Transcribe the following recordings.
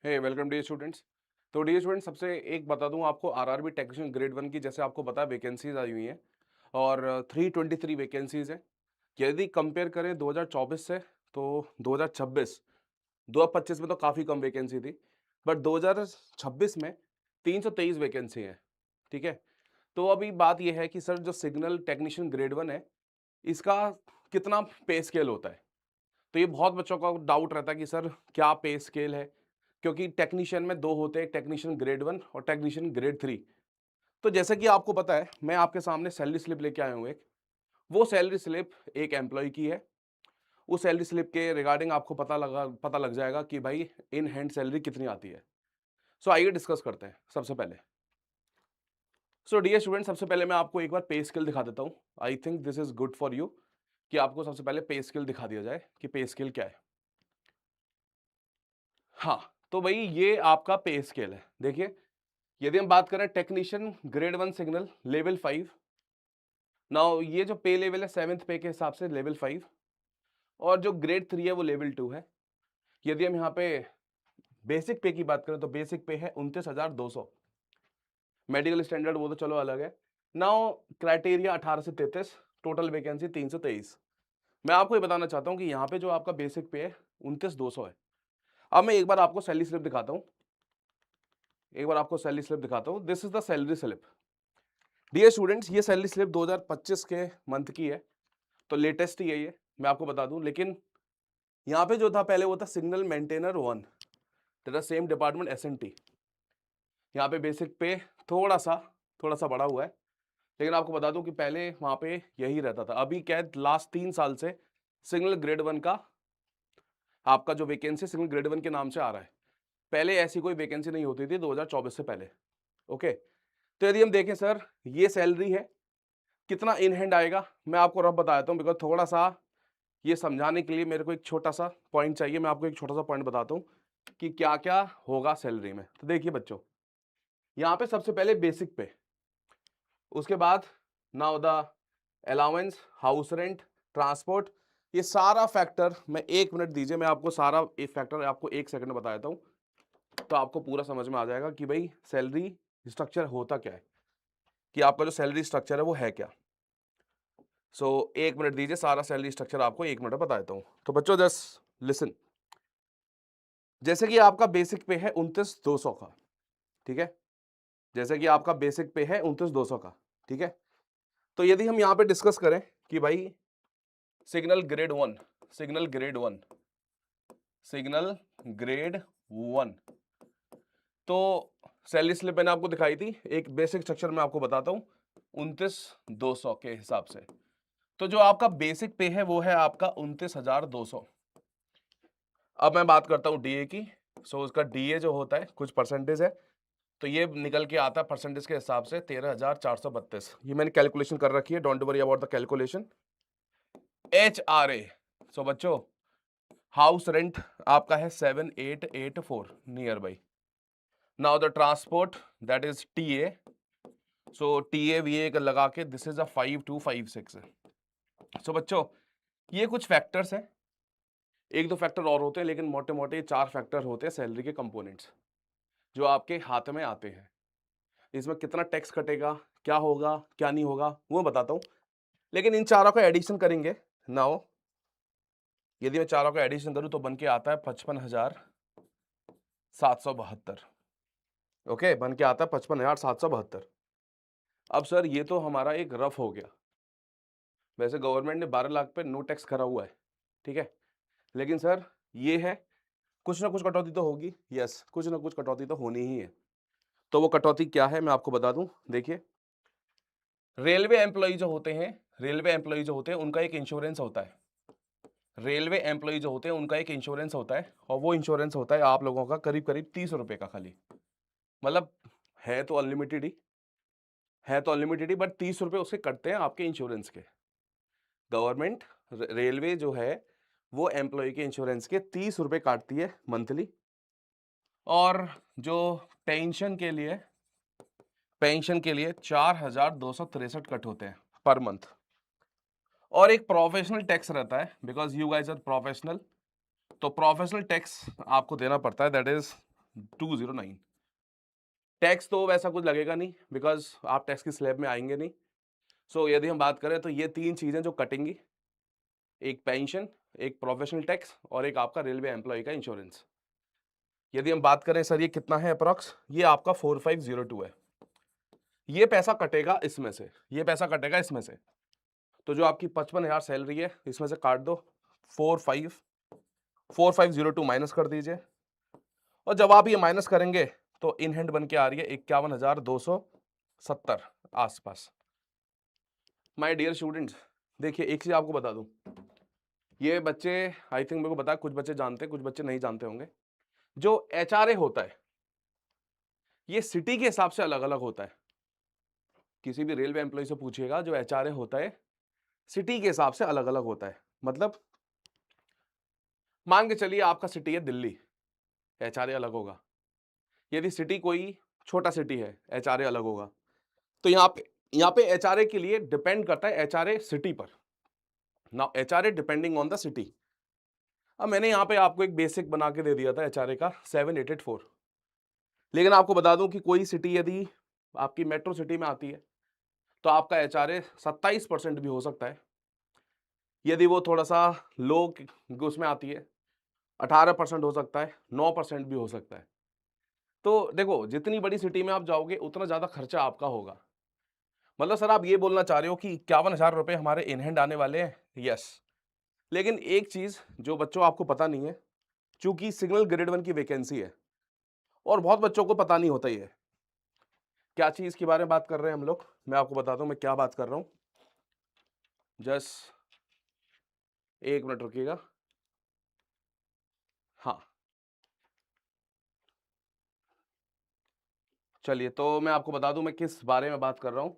हे welcome dear students. तो dear students, सबसे एक बता दूं आपको, आरआरबी टेक्नीशियन ग्रेड 1 की जैसे आपको पता है वैकेंसीज आई हुई हैं और 323 वैकेंसीज हैं। यदि कंपेयर करें 2024 से तो 2026 2025 में तो काफ़ी कम वैकेंसी थी, बट 2026 में 323 वैकेंसी है। ठीक है। तो अभी बात यह है कि सर जो सिग्नल टेक्नीशियन ग्रेड 1 है, इसका कितना पे स्केल होता है। तो ये बहुत बच्चों का डाउट रहता है कि सर क्या पे स्केल है, क्योंकि टेक्नीशियन में दो होते हैं, टेक्नीशियन ग्रेड 1 और टेक्नीशियन ग्रेड 3। तो जैसे कि आपको पता है, मैं आपके सामने सैलरी स्लिप लेके आया हूँ एक। वो सैलरी स्लिप एक एम्प्लॉय की है। उस सैलरी स्लिप के रिगार्डिंग आपको पता लग जाएगा कि भाई इन हैंड सैलरी कितनी आती है। सो आइए डिस्कस करते हैं सबसे पहले। सो डियर स्टूडेंट, सबसे पहले मैं आपको एक बार पे स्केल दिखा देता हूँ। I think this is good for you कि आपको सबसे पहले पे स्केल दिखा दिया जाए कि पे स्केल क्या है। हाँ, तो भाई ये आपका पे स्केल है। देखिए, यदि हम बात करें technician grade 1 signal level 5, now ये जो पे लेवल है 7th पे के हिसाब से लेवल 5, और जो ग्रेड 3 है वो लेवल 2 है। यदि हम यहाँ पे बेसिक पे की बात करें तो बेसिक पे है 29,200। मेडिकल स्टैंडर्ड वो तो चलो अलग है। नाउ क्राइटेरिया 18 से 33, टोटल वैकेंसी 323। मैं आपको ये बताना चाहता हूँ कि यहाँ पे जो आपका बेसिक पे है 29,200 है। अब मैं एक बार आपको सैलरी स्लिप दिखाता हूँ। This is the salary slip. Dear students, ये सैलरी स्लिप 2025 के मंथ की है, तो लेटेस्ट ही है ये, मैं आपको बता दूं। लेकिन यहाँ पे जो था पहले वो था सिग्नल मेंटेनर 1, तेरा सेम डिपार्टमेंट एसएनटी। यहाँ पे बेसिक पे थोड़ा सा बढ़ा हुआ है, लेकिन आपको बता दूं कि पहले वहाँ पे यही रहता था। अभी क्या है, लास्ट 3 साल से सिग्नल ग्रेड 1 का आपका जो वैकेंसी सिग्नल ग्रेड 1 के नाम से आ रहा है। पहले ऐसी कोई वैकेंसी नहीं होती थी 2024 से पहले। ओके। तो यदि हम देखें सर, ये सैलरी है, कितना इन हैंड आएगा मैं आपको रफ बता देता हूँ, बिकॉज थोड़ा सा ये समझाने के लिए मेरे को एक छोटा सा पॉइंट चाहिए। मैं आपको एक छोटा सा पॉइंट बताता हूँ कि क्या क्या होगा सैलरी में। तो देखिए बच्चों, यहाँ पे सबसे पहले बेसिक पे, उसके बाद now the allowance, house rent, transport, ये सारा फैक्टर, मैं 1 मिनट दीजिए, मैं आपको सारा एक फैक्टर आपको 1 सेकंड बता देता हूँ, तो आपको पूरा समझ में आ जाएगा कि भाई सैलरी स्ट्रक्चर होता क्या है, कि आपका जो सैलरी स्ट्रक्चर है वो है क्या। सो 1 मिनट दीजिए, सारा सैलरी स्ट्रक्चर आपको 1 मिनट में बता देता हूँ। तो बच्चों जस्ट लिसन। जैसे कि आपका बेसिक पे है 29,200 का, ठीक है। जैसे कि आपका बेसिक पे है 29,200 का, ठीक है। तो यदि हम यहाँ पे डिस्कस करें कि भाई signal grade 1, signal grade 1, signal grade 1, तो सैलरी स्लिप मैंने आपको दिखाई थी। एक बेसिक स्ट्रक्चर मैं आपको बताता हूँ 29,200 के हिसाब से। तो जो आपका बेसिक पे है वो है आपका 29,200। अब मैं बात करता हूँ डीए की। सो उसका डीए जो होता है कुछ परसेंटेज है, तो ये निकल के आता है परसेंटेज के हिसाब से 13,432। ये मैंने कैलकुलेशन कर रखी है, don't worry about the calculation. HRA, सो बच्चों हाउस रेंट आपका है 7,884 near by. Now the transport that is TA, so TA वीए लगा के दिस इज अ 5,256। सो बच्चों ये कुछ फैक्टर्स हैं, एक दो फैक्टर और होते हैं, लेकिन मोटे मोटे 4 फैक्टर होते हैं सैलरी के कंपोनेंट्स जो आपके हाथ में आते हैं। इसमें कितना टैक्स कटेगा, क्या होगा क्या नहीं होगा वो बताता हूँ, लेकिन इन चारों का एडिशन करेंगे। नाउ यदि मैं चारों का एडिशन करूं तो बन के आता है 55,772। ओके, बन के आता है 55,772। अब सर ये तो हमारा एक रफ हो गया। वैसे गवर्नमेंट ने 12 लाख पे नो टैक्स करा हुआ है, ठीक है, लेकिन सर ये है, कुछ ना कुछ कटौती तो होगी। यस, कुछ ना कुछ कटौती तो होनी ही है। तो वो कटौती क्या है मैं आपको बता दूं। देखिए, रेलवे एम्प्लॉय जो होते हैं, रेलवे एम्प्लॉय जो होते हैं उनका एक इंश्योरेंस होता है। रेलवे एम्प्लॉय जो होते हैं उनका एक इंश्योरेंस होता है, और वो इंश्योरेंस होता है आप लोगों का करीब करीब 30 रुपए का खाली। मतलब है तो अनलिमिटेड ही, बट 30 रुपए उसके कटते हैं आपके इंश्योरेंस के। गवर्नमेंट रेलवे जो है वो एम्प्लॉय के इंश्योरेंस के 30 रुपए काटती है मंथली। और जो पेंशन के लिए, पेंशन के लिए 4,263 कट होते हैं पर मंथ। और एक प्रोफेशनल टैक्स रहता है, because you guys are professional, तो प्रोफेशनल टैक्स आपको देना पड़ता है, दैट इज 209। टैक्स तो वैसा कुछ लगेगा नहीं, बिकॉज आप टैक्स की स्लैब में आएंगे नहीं। सो यदि हम बात करें तो ये 3 चीजें जो कटेंगी, एक पेंशन, एक प्रोफेशनल टैक्स और एक आपका रेलवे एम्प्लॉय का इंश्योरेंस। यदि हम बात करें सर ये कितना है अप्रॉक्स, ये आपका 4502 है। ये पैसा कटेगा इसमें से, ये पैसा कटेगा इसमें से। तो जो आपकी 55,000 सैलरी है इसमें से काट दो, 4502 माइनस कर दीजिए, और जब आप ये माइनस करेंगे तो इन हैंड बन के आ रही है 51,270 आसपास। माय डियर स्टूडेंट्स, देखिए एक चीज आपको बता दूं, ये बच्चे आई थिंक मेरे को पता है कुछ बच्चे जानते हैं, कुछ बच्चे नहीं जानते होंगे। जो एचआरए होता है ये सिटी के हिसाब से अलग अलग होता है। किसी भी रेलवे एम्प्लॉय से पूछिएगा, जो एचआरए होता है सिटी के हिसाब से अलग अलग होता है। मतलब मान के चलिए आपका सिटी है दिल्ली, एचआरए अलग होगा। यदि सिटी कोई छोटा सिटी है, एचआरए अलग होगा। तो यहाँ पे एचआरए के लिए डिपेंड करता है एचआरए सिटी पर। Now HRA depending on the city. अब मैंने यहाँ पे आपको एक बेसिक बना के दे दिया था एचआरए का 7884, लेकिन आपको बता दूं कि कोई सिटी यदि आपकी मेट्रो सिटी में आती है तो आपका एचआरए 27% भी हो सकता है। यदि वो थोड़ा सा लो उसमें आती है 18% हो सकता है, 9% भी हो सकता है। तो देखो जितनी बड़ी सिटी में आप जाओगे उतना ज्यादा खर्चा आपका होगा। मतलब सर आप ये बोलना चाह रहे हो कि 51,000 रुपए हमारे इन हैंड आने वाले हैं? यस। लेकिन एक चीज जो बच्चों आपको पता नहीं है, चूंकि सिग्नल ग्रेड 1 की वैकेंसी है और बहुत बच्चों को पता नहीं होता ही है क्या चीज के बारे में बात कर रहे हैं हम लोग। मैं आपको बताता हूं मैं क्या बात कर रहा हूं, जस्ट एक मिनट रुकिएगा। हाँ चलिए, तो मैं आपको बता दूं मैं किस बारे में बात कर रहा हूं।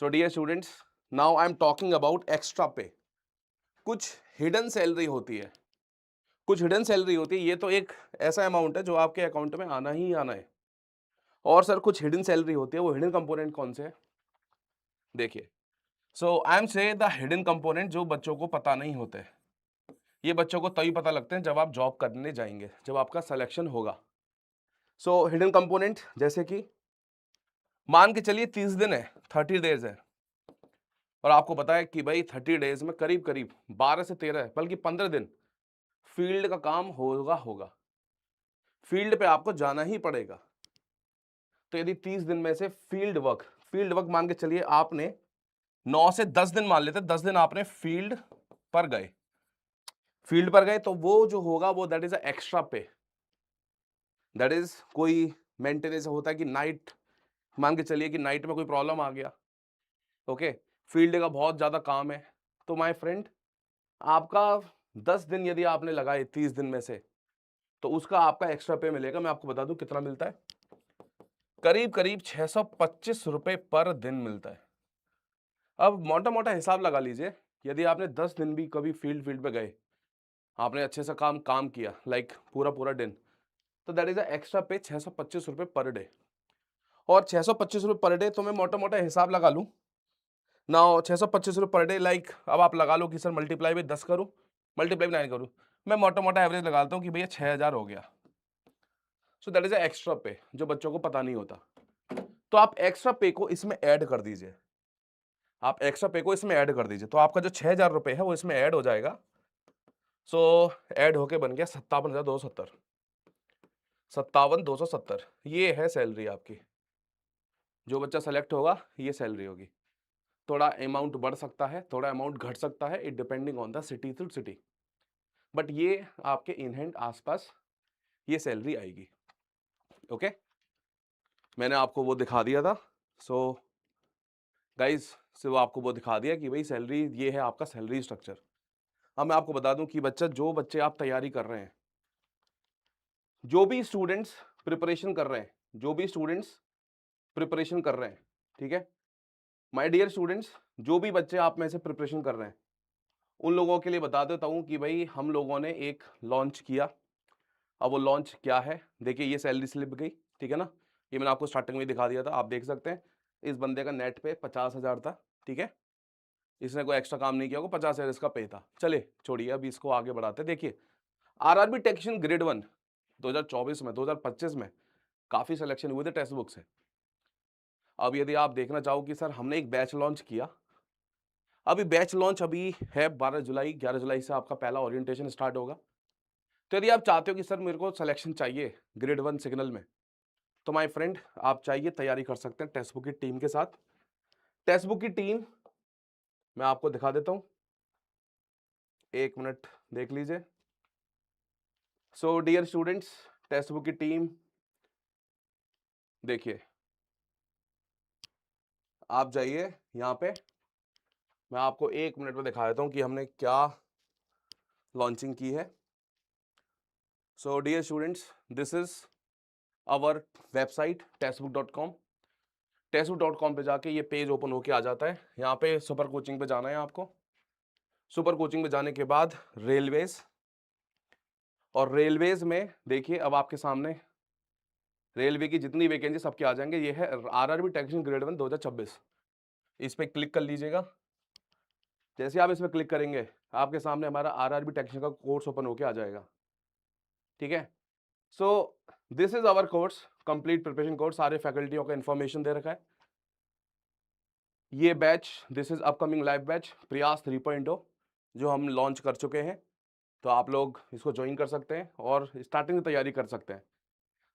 So dear students, now I am talking about extra pay. कुछ हिडन सैलरी होती है, कुछ हिडन सैलरी होती है। ये तो एक ऐसा अमाउंट है जो आपके अकाउंट में आना ही आना है। और सर कुछ हिडन सैलरी होती है, वो हिडन कंपोनेंट कौन से है देखिए। सो आई एम से द हिडन कंपोनेंट जो बच्चों को पता नहीं होते, ये बच्चों को तभी पता लगते हैं जब आप जॉब करने जाएंगे, जब आपका सिलेक्शन होगा। सो हिडन कंपोनेंट जैसे कि मान के चलिए 30 दिन है, 30 डेज है, और आपको पता है कि भाई 30 डेज में करीब करीब 12 से 13 बल्कि 15 दिन फील्ड का काम होगा। फील्ड पे आपको जाना ही पड़ेगा। तो यदि 30 दिन में से फील्ड वर्क मान के चलिए आपने 9 से 10 दिन मान लेते, 10 दिन आपने फील्ड पर गए, तो वो जो होगा वो दैट इज अ एक्स्ट्रा पे। दैट इज कोई मेंटेनेंस होता है कि नाइट, मान के चलिए कि नाइट में कोई प्रॉब्लम आ गया, ओके, फील्ड का बहुत ज्यादा काम है, तो माय फ्रेंड आपका 10 दिन यदि आपने लगाए 30 दिन में से, तो उसका आपका एक्स्ट्रा पे मिलेगा। मैं आपको बता दूं कितना मिलता है, करीब करीब 625 रुपए पर दिन मिलता है। अब मोटा मोटा हिसाब लगा लीजिए, यदि आपने 10 दिन भी कभी फील्ड पे गए, आपने अच्छे से काम किया, लाइक पूरा दिन, तो दैट इज एक्स्ट्रा पे 625 रुपए पर डे। और 625 रुपए पर डे तो मैं मोटा मोटा हिसाब लगा लूं ना, 625 रुपए पर डे, लाइक अब आप लगा लो कि सर मल्टीप्लाई भी 10 करूं, मल्टीप्लाई भी 9 करूं, मैं मोटा मोटा एवरेज लगाता हूं कि भैया 6,000 हो गया। सो दैट इज एक्स्ट्रा पे जो बच्चों को पता नहीं होता। तो आप एक्स्ट्रा पे को इसमें ऐड कर दीजिए, आप एक्स्ट्रा पे को इसमें ऐड कर दीजिए, तो आपका जो 6,000 रुपए है वो इसमें ऐड हो जाएगा। सो ऐड होके बन गया 57,270, 57,270 ये है सैलरी आपकी। जो बच्चा सेलेक्ट होगा ये सैलरी होगी। थोड़ा अमाउंट बढ़ सकता है, थोड़ा अमाउंट घट सकता है, it depending on the city to city, but ये आपके इन हैंड आसपास ये सैलरी आएगी। ओके, मैंने आपको वो दिखा दिया था। सो गाइस, से वो आपको वो दिखा दिया कि भाई सैलरी ये है आपका सैलरी स्ट्रक्चर। अब मैं आपको बता दूं कि जो बच्चे आप तैयारी कर रहे हैं, जो भी स्टूडेंट्स प्रिपरेशन कर रहे हैं, ठीक है माय डियर स्टूडेंट्स, जो भी बच्चे आप में से प्रिपरेशन कर रहे हैं, उन लोगों के लिए बता देता हूं कि भाई हम लोगों ने एक लॉन्च किया। अब वो लॉन्च क्या है, देखिए ये सैलरी स्लिप गई, ठीक है ना, ये मैंने आपको स्टार्टिंग में दिखा दिया था, आप देख सकते हैं इस बंदे का नेट पे 50,000 था, ठीक है, इसने कोई एक्स्ट्रा काम नहीं किया होगा, 50,000 इसका पे था। चले छोड़िए, अब इसको आगे बढ़ाते हैं। देखिए आरआरबी टेक्नीशियन ग्रेड 1 2024 में, 2025 में काफ़ी सिलेक्शन हुए थे टेक्स्ट बुक से। अब यदि आप देखना चाहो कि सर हमने एक बैच लॉन्च किया, अभी बैच लॉन्च अभी है 12 जुलाई, 11 जुलाई से आपका पहला ओरिएंटेशन स्टार्ट होगा। तो यदि आप चाहते हो कि सर मेरे को सिलेक्शन चाहिए ग्रेड 1 सिग्नल में, तो माय फ्रेंड आप चाहिए तैयारी कर सकते हैं टेक्स्ट बुक की टीम के साथ। टेक्स्ट बुक की टीम मैं आपको दिखा देता हूँ, 1 मिनट देख लीजिए। So dear students, textbook की टीम देखिए, आप जाइए यहाँ पे, मैं आपको 1 मिनट में दिखा देता हूँ कि हमने क्या लॉन्चिंग की है। So dear students, this is our website textbook.com। textbook.com पे जाके ये पेज ओपन होके आ जाता है। यहाँ पे सुपर कोचिंग पे जाना है आपको। सुपर कोचिंग में जाने के बाद रेलवेज, और रेलवेज में देखिए अब आपके सामने रेलवे की जितनी वैकेंसी सबके आ जाएंगे। ये है आरआरबी टेक्नीशियन ग्रेड 1 2026। इस पर क्लिक कर लीजिएगा। जैसे आप इस पर क्लिक करेंगे आपके सामने हमारा आरआरबी टेक्नीशियन का कोर्स ओपन होके आ जाएगा। ठीक है, so this is our course, complete preparation course, सारे फैकल्टियों का इन्फॉर्मेशन दे रखा है। ये batch, this is upcoming live batch Prayas 3.0 जो हम लॉन्च कर चुके हैं। तो आप लोग इसको ज्वाइन कर सकते हैं और स्टार्टिंग से तैयारी कर सकते हैं।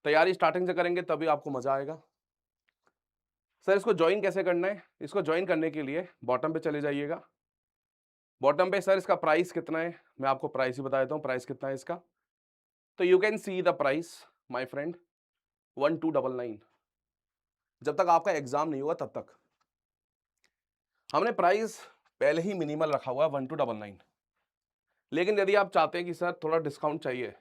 तैयारी स्टार्टिंग से करेंगे तभी आपको मजा आएगा। सर इसको ज्वाइन कैसे करना है? इसको ज्वाइन करने के लिए बॉटम पे चले जाइएगा। बॉटम पे सर इसका प्राइस कितना है, मैं आपको प्राइस ही बता देता हूँ प्राइस कितना है इसका। तो you can see the price my friend, 1299। जब तक आपका एग्जाम नहीं हुआ तब तक हमने प्राइस पहले ही मिनिमल रखा हुआ है 1299। लेकिन यदि आप चाहते हैं कि सर थोड़ा डिस्काउंट चाहिए,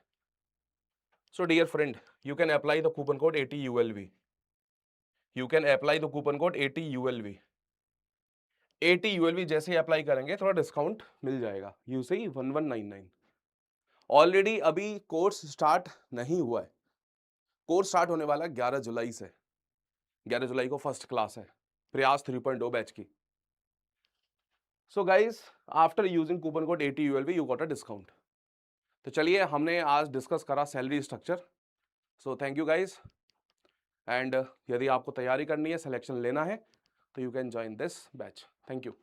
so dear friend you can apply the coupon code 80ULV। You can apply the coupon code 80ULV। 80ULV जैसे ही अप्लाई करेंगे थोड़ा डिस्काउंट मिल जाएगा, यू से 1199। ऑलरेडी अभी कोर्स स्टार्ट नहीं हुआ है, कोर्स स्टार्ट होने वाला है 11 जुलाई से। 11 जुलाई को फर्स्ट क्लास है प्रयास 3.0 बैच की। So guys after using coupon code 80ULV you got a discount. तो चलिए हमने आज डिस्कस करा salary structure. So thank you guys, and यदि आपको तैयारी करनी है, सिलेक्शन लेना है, तो you can join this batch. Thank you.